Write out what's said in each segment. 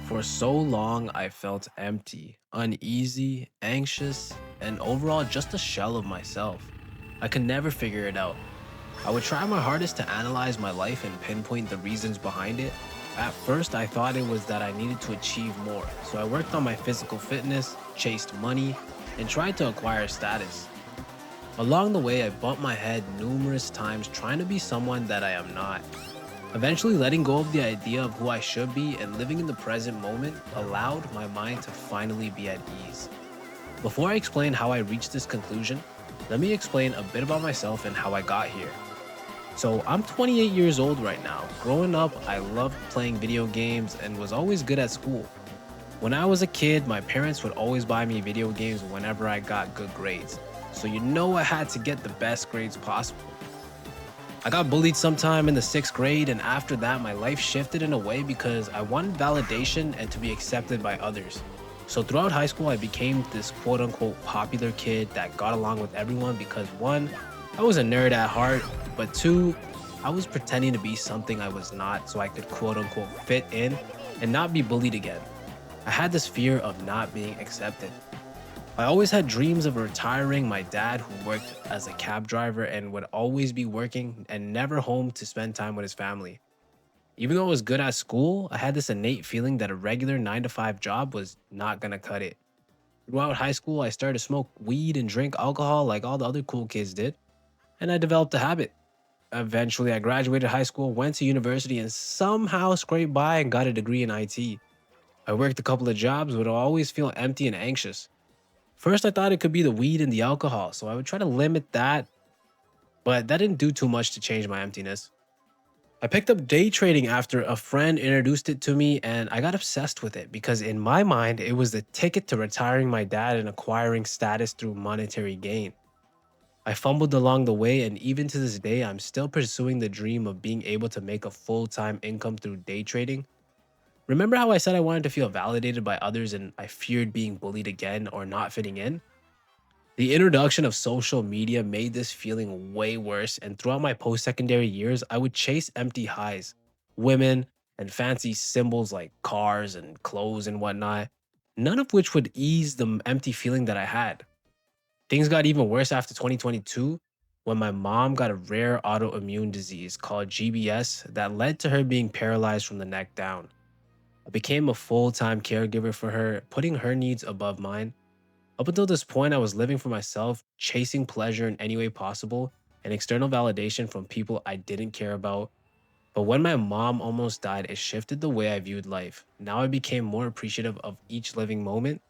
For so long, I felt empty, uneasy, anxious, and overall just a shell of myself. I could never figure it out. I would try my hardest to analyze my life and pinpoint the reasons behind it. At first, I thought it was that I needed to achieve more, so I worked on my physical fitness, chased money, and tried to acquire status. Along the way, I bumped my head numerous times trying to be someone that I am not. Eventually, letting go of the idea of who I should be and living in the present moment allowed my mind to finally be at ease. Before I explain how I reached this conclusion, let me explain a bit about myself and how I got here. So, I'm 28 years old right now. Growing up, I loved playing video games and was always good at school. When I was a kid, my parents would always buy me video games whenever I got good grades. So, I had to get the best grades possible. I got bullied sometime in the sixth grade, and after that, my life shifted in a way because I wanted validation and to be accepted by others. So, throughout high school, I became this quote unquote popular kid that got along with everyone because one, I was a nerd at heart, but two, I was pretending to be something I was not so I could quote unquote fit in and not be bullied again. I had this fear of not being accepted. I always had dreams of retiring my dad, who worked as a cab driver and would always be working and never home to spend time with his family. Even though I was good at school, I had this innate feeling that a regular 9 to 5 job was not gonna cut it. Throughout high school, I started to smoke weed and drink alcohol like all the other cool kids did, and I developed a habit. Eventually, I graduated high school, went to university, and somehow scraped by and got a degree in IT. I worked a couple of jobs, but I always feel empty and anxious. First, I thought it could be the weed and the alcohol, so I would try to limit that, but that didn't do too much to change my emptiness. I picked up day trading after a friend introduced it to me, and I got obsessed with it because, in my mind, it was the ticket to retiring my dad and acquiring status through monetary gain. I fumbled along the way, and even to this day, I'm still pursuing the dream of being able to make a full time income through day trading. Remember how I said I wanted to feel validated by others and I feared being bullied again or not fitting in? The introduction of social media made this feeling way worse, and throughout my post secondary years, I would chase empty highs, women, and fancy symbols like cars and clothes and whatnot, none of which would ease the empty feeling that I had. Things got even worse after 2022 when my mom got a rare autoimmune disease called GBS that led to her being paralyzed from the neck down. I became a full time caregiver for her, putting her needs above mine. Up until this point, I was living for myself, chasing pleasure in any way possible, and external validation from people I didn't care about. But when my mom almost died, it shifted the way I viewed life. Now I became more appreciative of each living moment.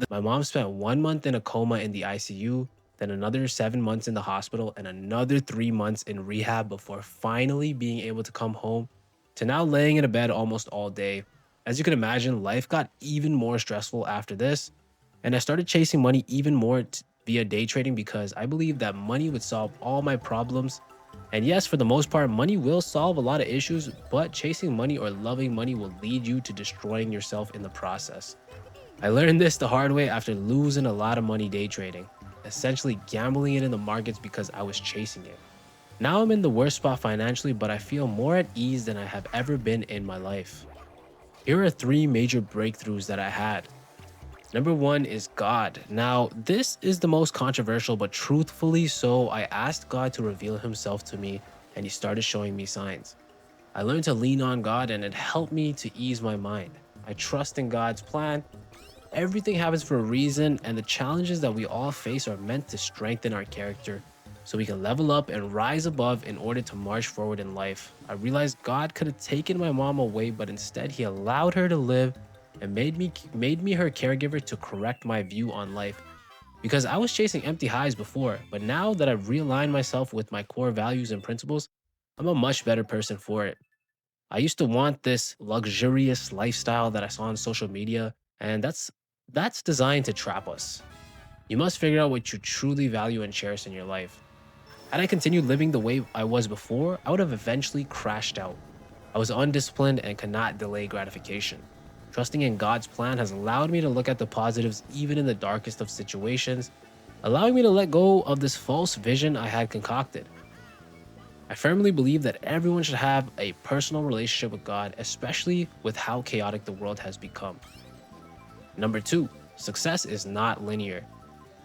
My mom spent 1 month in a coma in the ICU, then another 7 months in the hospital, and another 3 months in rehab before finally being able to come home to now laying in a bed almost all day. As you can imagine, life got even more stressful after this, and I started chasing money even more via day trading because I believed that money would solve all my problems. And yes, for the most part, money will solve a lot of issues, but chasing money or loving money will lead you to destroying yourself in the process. I learned this the hard way after losing a lot of money day trading, essentially gambling it in the markets because I was chasing it. Now I'm in the worst spot financially, but I feel more at ease than I have ever been in my life. Here are three major breakthroughs that I had. Number one is God. Now, this is the most controversial, but truthfully so, I asked God to reveal himself to me, and he started showing me signs. I learned to lean on God, and it helped me to ease my mind. I trust in God's plan. Everything happens for a reason, and the challenges that we all face are meant to strengthen our character so we can level up and rise above in order to march forward in life. I realized God could have taken my mom away, but instead he allowed her to live and made me her caregiver to correct my view on life. Because I was chasing empty highs before, but now that I've realigned myself with my core values and principles, I'm a much better person for it. I used to want this luxurious lifestyle that I saw on social media, and that's designed to trap us. You must figure out what you truly value and cherish in your life. Had I continued living the way I was before, I would have eventually crashed out. I was undisciplined and could not delay gratification. Trusting in God's plan has allowed me to look at the positives even in the darkest of situations, allowing me to let go of this false vision I had concocted. I firmly believe that everyone should have a personal relationship with God, especially with how chaotic the world has become. Number two, success is not linear.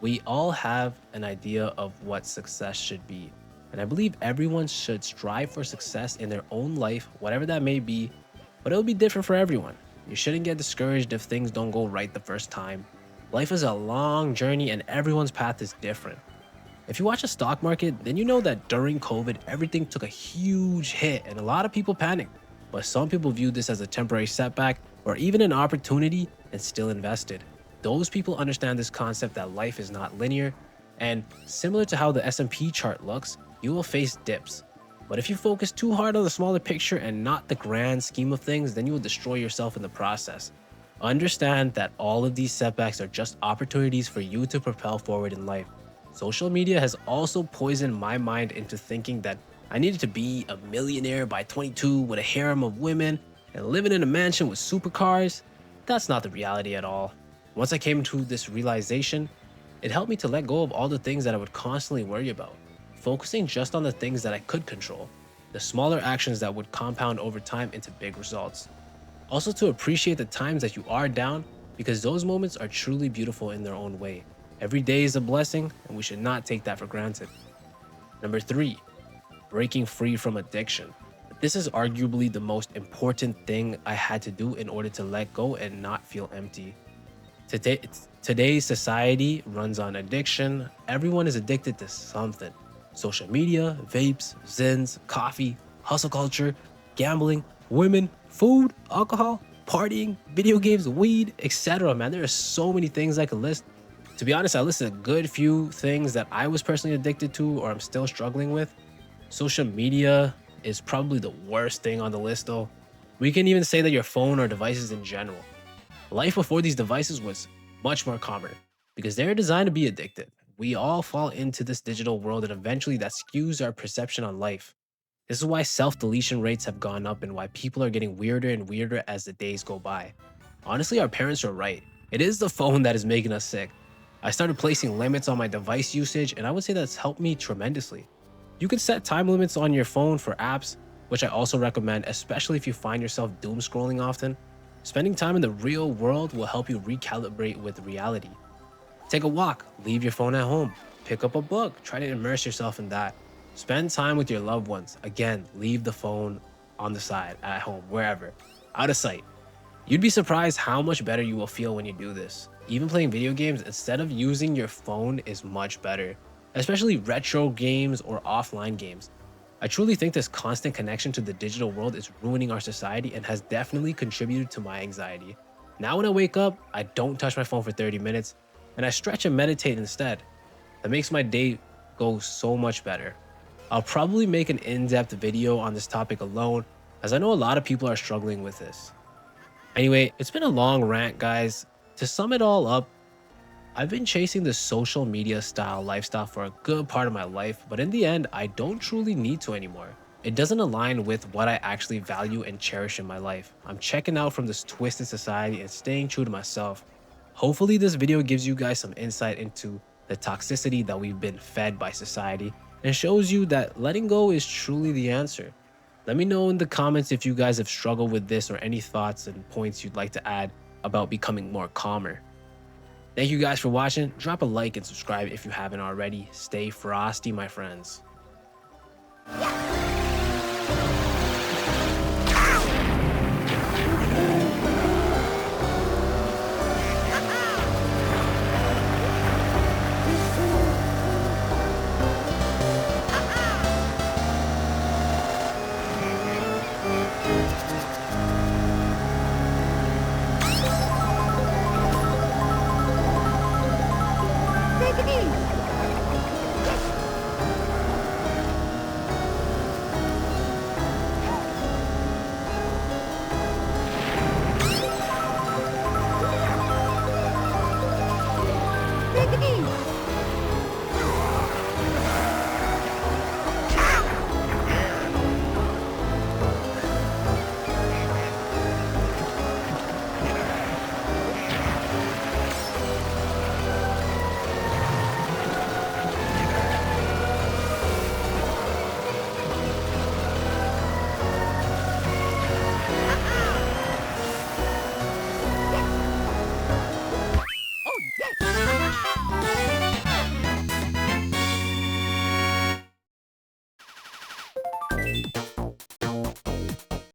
We all have an idea of what success should be. And I believe everyone should strive for success in their own life, whatever that may be, but it'll be different for everyone. You shouldn't get discouraged if things don't go right the first time. Life is a long journey and everyone's path is different. If you watch the stock market, then you know that during COVID, everything took a huge hit and a lot of people panicked. But some people viewed this as a temporary setback or even an opportunity and still invested. Those people understand this concept that life is not linear, and similar to how the S&P chart looks, you will face dips. But if you focus too hard on the smaller picture and not the grand scheme of things, then you will destroy yourself in the process. Understand that all of these setbacks are just opportunities for you to propel forward in life. Social media has also poisoned my mind into thinking that I needed to be a millionaire by 22 with a harem of women and living in a mansion with supercars. That's not the reality at all. Once I came to this realization, it helped me to let go of all the things that I would constantly worry about, focusing just on the things that I could control, the smaller actions that would compound over time into big results. Also to appreciate the times that you are down, because those moments are truly beautiful in their own way. Every day is a blessing, and we should not take that for granted. Number three, breaking free from addiction. This is arguably the most important thing I had to do in order to let go and not feel empty. Today's society runs on addiction. Everyone is addicted to something. Social media, vapes, zins, coffee, hustle culture, gambling, women, food, alcohol, partying, video games, weed, etc. Man, there are so many things I could list. To be honest, I listed a good few things that I was personally addicted to or I'm still struggling with. Social media is probably the worst thing on the list though. We can even say that your phone or devices in general. Life before these devices was much more calmer because they're designed to be addictive. We all fall into this digital world and eventually that skews our perception on life. This is why self-deletion rates have gone up and why people are getting weirder and weirder as the days go by. Honestly, our parents are right. It is the phone that is making us sick. I started placing limits on my device usage and I would say that's helped me tremendously. You can set time limits on your phone for apps, which I also recommend, especially if you find yourself doom scrolling often. Spending time in the real world will help you recalibrate with reality. Take a walk, leave your phone at home, pick up a book, try to immerse yourself in that. Spend time with your loved ones. Again, leave the phone on the side, at home, wherever, out of sight. You'd be surprised how much better you will feel when you do this. Even playing video games instead of using your phone is much better, especially retro games or offline games. I truly think this constant connection to the digital world is ruining our society and has definitely contributed to my anxiety. Now when I wake up, I don't touch my phone for 30 minutes and I stretch and meditate instead. That makes my day go so much better. I'll probably make an in-depth video on this topic alone as I know a lot of people are struggling with this. Anyway, it's been a long rant, guys. To sum it all up, I've been chasing the social media style lifestyle for a good part of my life, but in the end, I don't truly need to anymore. It doesn't align with what I actually value and cherish in my life. I'm checking out from this twisted society and staying true to myself. Hopefully this video gives you guys some insight into the toxicity that we've been fed by society and shows you that letting go is truly the answer. Let me know in the comments if you guys have struggled with this or any thoughts and points you'd like to add about becoming more calmer. Thank you guys for watching. Drop a like and subscribe if you haven't already. Stay frosty, my friends.